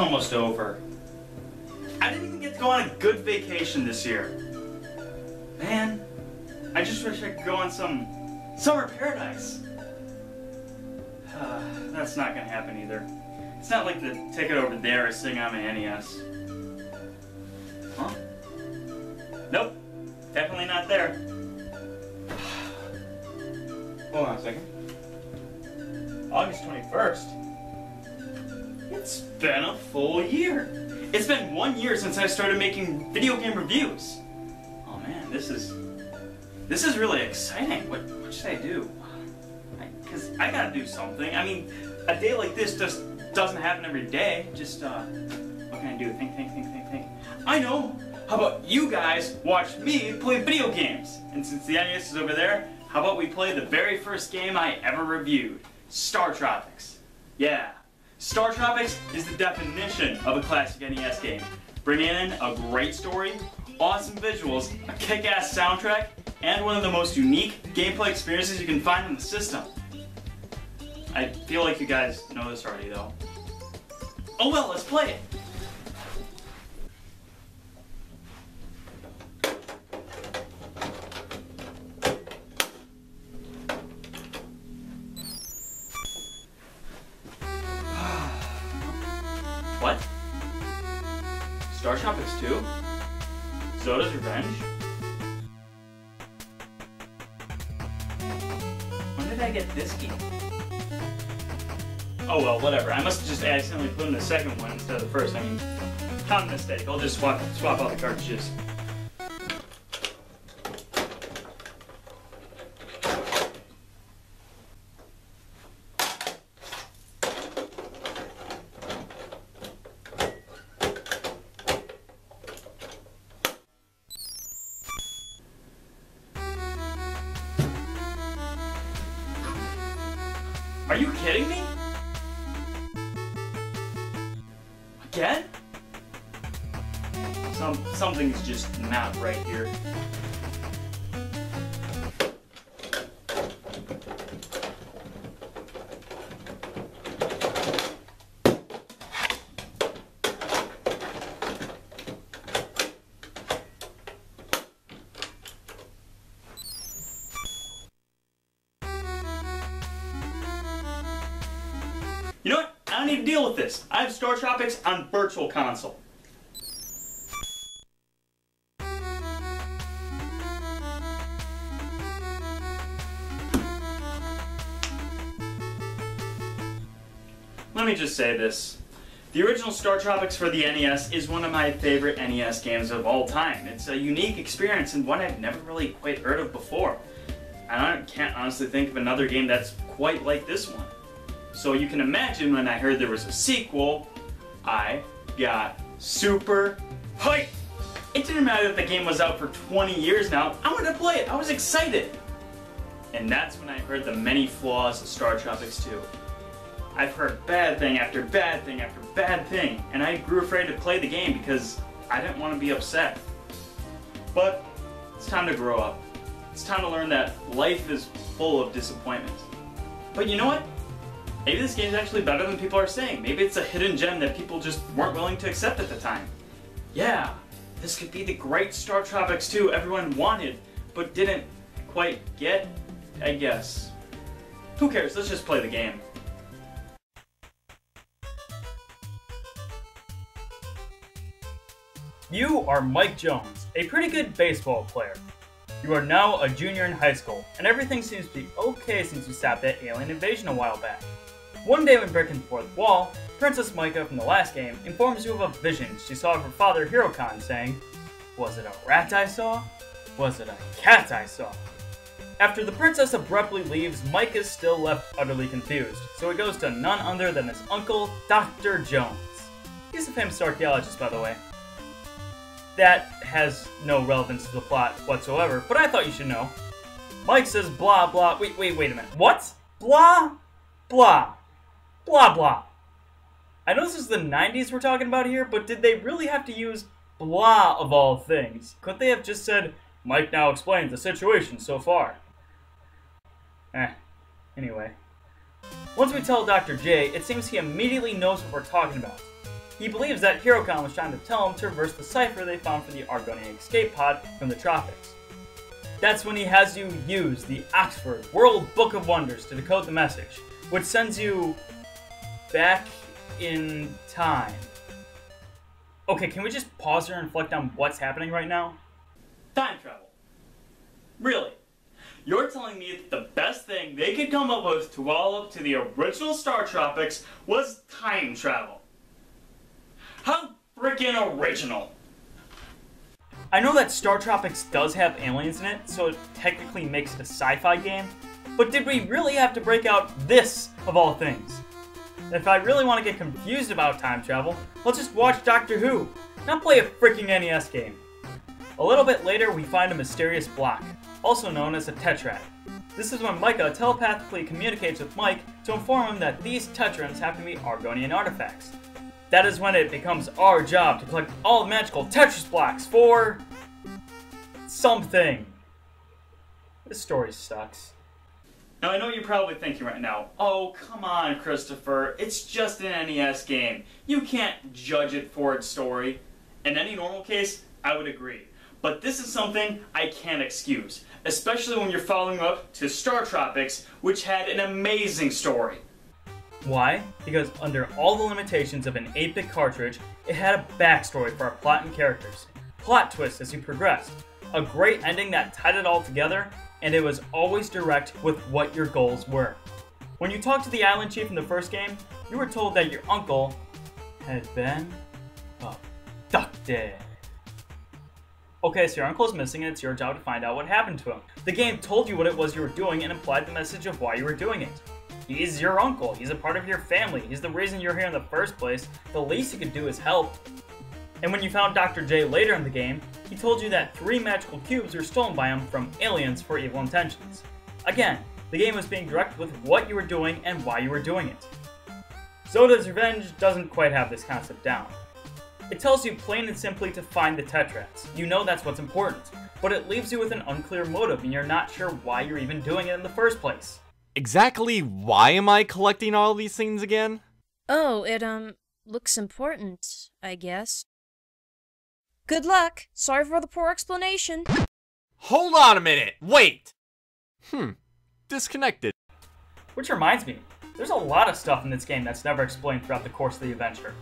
almost over. I didn't even get to go on a good vacation this year. Man, I just wish I could go on some summer paradise. That's not gonna happen either. It's not like the ticket over there is sitting on my NES. Huh? Nope, definitely not there. Hold on a second. August 21st? It's been a full year. It's been 1 year since I started making video game reviews. Oh man, this is really exciting. What should I do? Because I gotta do something. I mean, a day like this just doesn't happen every day. Just, what can I do? Think. I know! How about you guys watch me play video games? And since the NES is over there, how about we play the very first game I ever reviewed? StarTropics. Yeah. StarTropics is the definition of a classic NES game. Bringing in a great story, awesome visuals, a kick-ass soundtrack, and one of the most unique gameplay experiences you can find in the system. I feel like you guys know this already though. Oh well, let's play it! What? StarTropics 2? Zoda's Revenge? When did I get this game? Oh well, whatever. I must have just accidentally put in the second one instead of the first. I mean, common mistake. I'll just swap out the cartridges. Are you kidding me? Again? Something's just not right here. You know what? I don't need to deal with this. I have StarTropics on Virtual Console. Let me just say this. The original StarTropics for the NES is one of my favorite NES games of all time. It's a unique experience and one I've never really quite heard of before. And I can't honestly think of another game that's quite like this one. So you can imagine when I heard there was a sequel, I got super hyped. It didn't matter that the game was out for 20 years now, I wanted to play it, I was excited. And that's when I heard the many flaws of StarTropics 2. I've heard bad thing after bad thing after bad thing, and I grew afraid to play the game because I didn't want to be upset. But it's time to grow up. It's time to learn that life is full of disappointments. But you know what? Maybe this game is actually better than people are saying. Maybe it's a hidden gem that people just weren't willing to accept at the time. Yeah, this could be the great StarTropics 2 everyone wanted, but didn't quite get, I guess. Who cares? Let's just play the game. You are Mike Jones, a pretty good baseball player. You are now a junior in high school, and everything seems to be okay since you stopped that alien invasion a while back. One day when breaking the fourth wall, Princess Micah from the last game informs you of a vision she saw of her father Hirokon saying, "Was it a rat I saw? Was it a cat I saw?" After the princess abruptly leaves, Mike is still left utterly confused, so he goes to none other than his uncle, Dr. Jones. He's a famous archaeologist, by the way. That has no relevance to the plot whatsoever, but I thought you should know. Mike says blah blah, wait a minute, what? Blah, blah, blah blah. I know this is the 90s we're talking about here, but did they really have to use blah of all things? Couldn't they have just said, Mike now explains the situation so far? Anyway. Once we tell Dr. J, it seems he immediately knows what we're talking about. He believes that Hirocon was trying to tell him to reverse the cipher they found for the Argonian escape pod from the tropics. That's when he has you use the Oxford World Book of Wonders to decode the message, which sends you back in time. Okay, can we just pause here and reflect on what's happening right now? Time travel. Really? You're telling me that the best thing they could come up with to follow up to the original StarTropics was time travel? How freaking original! I know that StarTropics does have aliens in it, so it technically makes it a sci-fi game, but did we really have to break out this, of all things? If I really want to get confused about time travel, let's just watch Doctor Who, not play a freaking NES game. A little bit later, we find a mysterious block, also known as a tetrad. This is when Micah telepathically communicates with Mike to inform him that these tetrads have to be Argonian artifacts. That is when it becomes our job to collect all the magical Tetris blocks for something. This story sucks. Now I know you're probably thinking right now, oh come on Christopher, it's just an NES game. You can't judge it for its story. In any normal case, I would agree. But this is something I can't excuse, especially when you're following up to StarTropics, which had an amazing story. Why? Because under all the limitations of an 8-bit cartridge, it had a backstory for our plot and characters, plot twists as you progressed, a great ending that tied it all together, and it was always direct with what your goals were. When you talked to the island chief in the first game, you were told that your uncle had been abducted. Okay, so your uncle is missing and it's your job to find out what happened to him. The game told you what it was you were doing and implied the message of why you were doing it. He's your uncle, he's a part of your family, he's the reason you're here in the first place, the least you could do is help. And when you found Dr. J later in the game, he told you that 3 magical cubes were stolen by him from aliens for evil intentions. Again, the game was being direct with what you were doing and why you were doing it. Zoda's Revenge doesn't quite have this concept down. It tells you plain and simply to find the tetrads. You know that's what's important, but it leaves you with an unclear motive and you're not sure why you're even doing it in the first place. Exactly why am I collecting all these things again? Oh, it, looks important, I guess. Good luck. Sorry for the poor explanation. Hold on a minute! Wait! Disconnected. Which reminds me, there's a lot of stuff in this game that's never explained throughout the course of the adventure.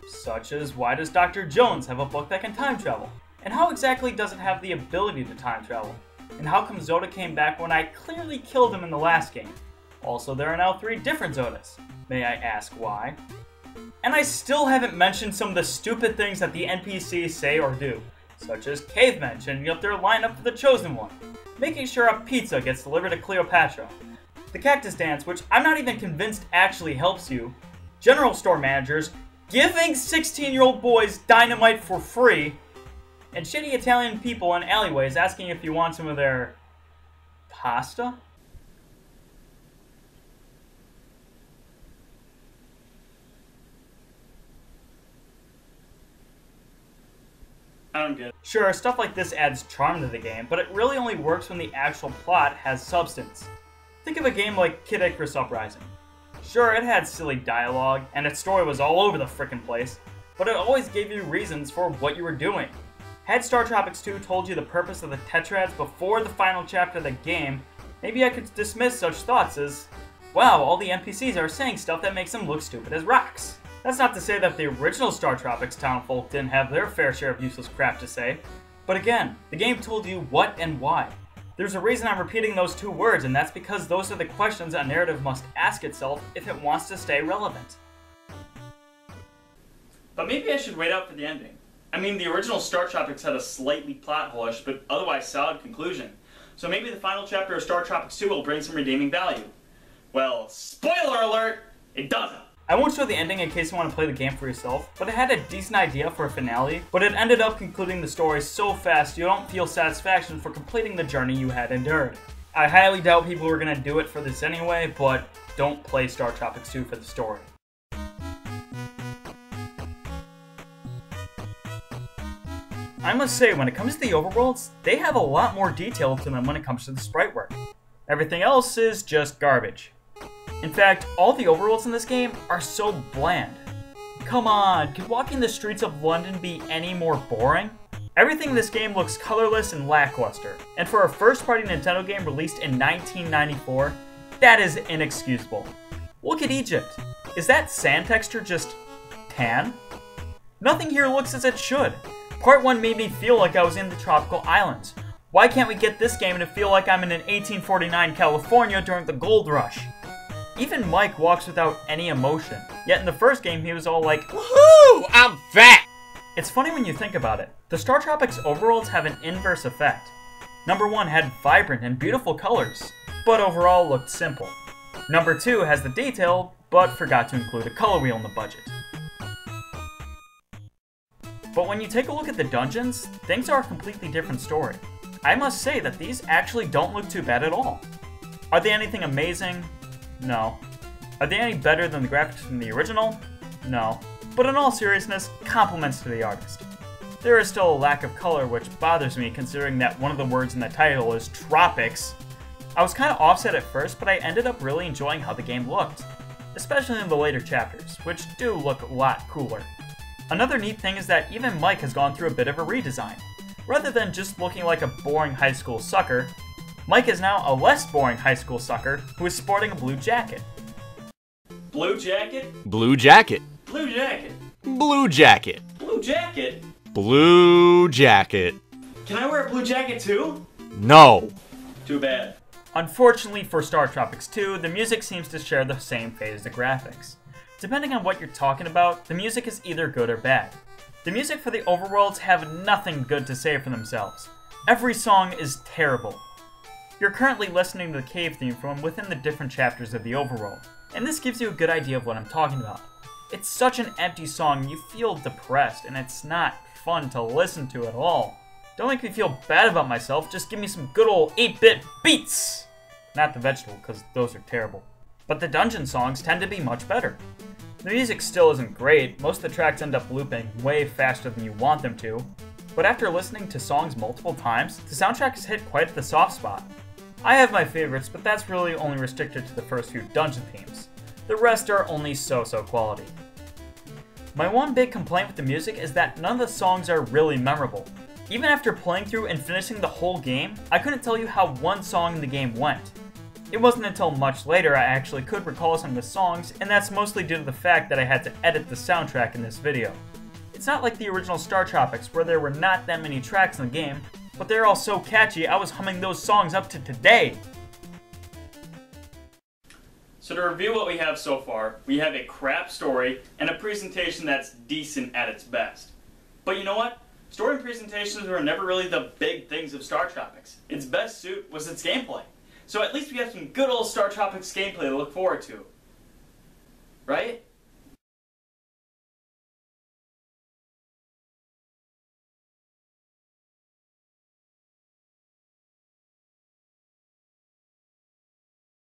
Such as, why does Dr. Jones have a book that can time travel? And how exactly does it have the ability to time travel? And how come Zoda came back when I clearly killed him in the last game? Also, there are now 3 different Zodas. May I ask why? And I still haven't mentioned some of the stupid things that the NPCs say or do, such as cavemen changing up their lineup for the Chosen One, making sure a pizza gets delivered to Cleopatra, the cactus dance, which I'm not even convinced actually helps you, general store managers giving 16-year-old boys dynamite for free, and shitty Italian people in alleyways asking if you want some of their pasta? I don't get it. Sure, stuff like this adds charm to the game, but it really only works when the actual plot has substance. Think of a game like Kid Icarus Uprising. Sure, it had silly dialogue, and its story was all over the frickin' place, but it always gave you reasons for what you were doing. Had StarTropics 2 told you the purpose of the tetrads before the final chapter of the game, maybe I could dismiss such thoughts as, wow, all the NPCs are saying stuff that makes them look stupid as rocks. That's not to say that the original StarTropics townfolk didn't have their fair share of useless crap to say, but again, the game told you what and why. There's a reason I'm repeating those 2 words, and that's because those are the questions a narrative must ask itself if it wants to stay relevant. But maybe I should wait out for the ending. I mean, the original StarTropics had a slightly plot-holish, but otherwise solid conclusion. So maybe the final chapter of StarTropics 2 will bring some redeeming value. Well, spoiler alert, it doesn't! I won't show the ending in case you want to play the game for yourself, but it had a decent idea for a finale, but it ended up concluding the story so fast you don't feel satisfaction for completing the journey you had endured. I highly doubt people were going to do it for this anyway, but don't play StarTropics 2 for the story. I must say, when it comes to the overworlds, they have a lot more detail to them when it comes to the sprite work. Everything else is just garbage. In fact, all the overworlds in this game are so bland. Come on, could walking the streets of London be any more boring? Everything in this game looks colorless and lackluster, and for a first-party Nintendo game released in 1994, that is inexcusable. Look at Egypt. Is that sand texture just tan? Nothing here looks as it should. Part 1 made me feel like I was in the tropical islands. Why can't we get this game to feel like I'm in an 1849 California during the gold rush? Even Mike walks without any emotion, yet in the first game he was all like, Woohoo! I'm fat! It's funny when you think about it. The StarTropics overworlds have an inverse effect. Number 1 had vibrant and beautiful colors, but overall looked simple. Number 2 has the detail, but forgot to include a color wheel in the budget. But when you take a look at the dungeons, things are a completely different story. I must say that these actually don't look too bad at all. Are they anything amazing? No. Are they any better than the graphics from the original? No. But in all seriousness, compliments to the artist. There is still a lack of color, which bothers me considering that one of the words in the title is tropics. I was kind of offset at first, but I ended up really enjoying how the game looked. Especially in the later chapters, which do look a lot cooler. Another neat thing is that even Mike has gone through a bit of a redesign. Rather than just looking like a boring high school sucker, Mike is now a less boring high school sucker who is sporting a blue jacket. Blue jacket? Blue jacket. Blue jacket. Blue jacket. Blue jacket? Blue jacket. Can I wear a blue jacket too? No. Too bad. Unfortunately for StarTropics 2, the music seems to share the same fate as the graphics. Depending on what you're talking about, the music is either good or bad. The music for the overworlds have nothing good to say for themselves. Every song is terrible. You're currently listening to the cave theme from within the different chapters of the overworld, and this gives you a good idea of what I'm talking about. It's such an empty song, you feel depressed, and it's not fun to listen to at all. Don't make me feel bad about myself, just give me some good old 8-bit beats! Not the vegetable, because those are terrible. But the dungeon songs tend to be much better. The music still isn't great, most of the tracks end up looping way faster than you want them to, but after listening to songs multiple times, the soundtrack has hit quite the soft spot. I have my favorites, but that's really only restricted to the first few dungeon themes. The rest are only so-so quality. My one big complaint with the music is that none of the songs are really memorable. Even after playing through and finishing the whole game, I couldn't tell you how one song in the game went. It wasn't until much later I actually could recall some of the songs, and that's mostly due to the fact that I had to edit the soundtrack in this video. It's not like the original StarTropics where there were not that many tracks in the game, but they're all so catchy I was humming those songs up to today. So to review what we have so far, we have a crap story and a presentation that's decent at its best. But you know what? Story and presentations were never really the big things of StarTropics. Its best suit was its gameplay. So at least we have some good old StarTropics gameplay to look forward to. Right?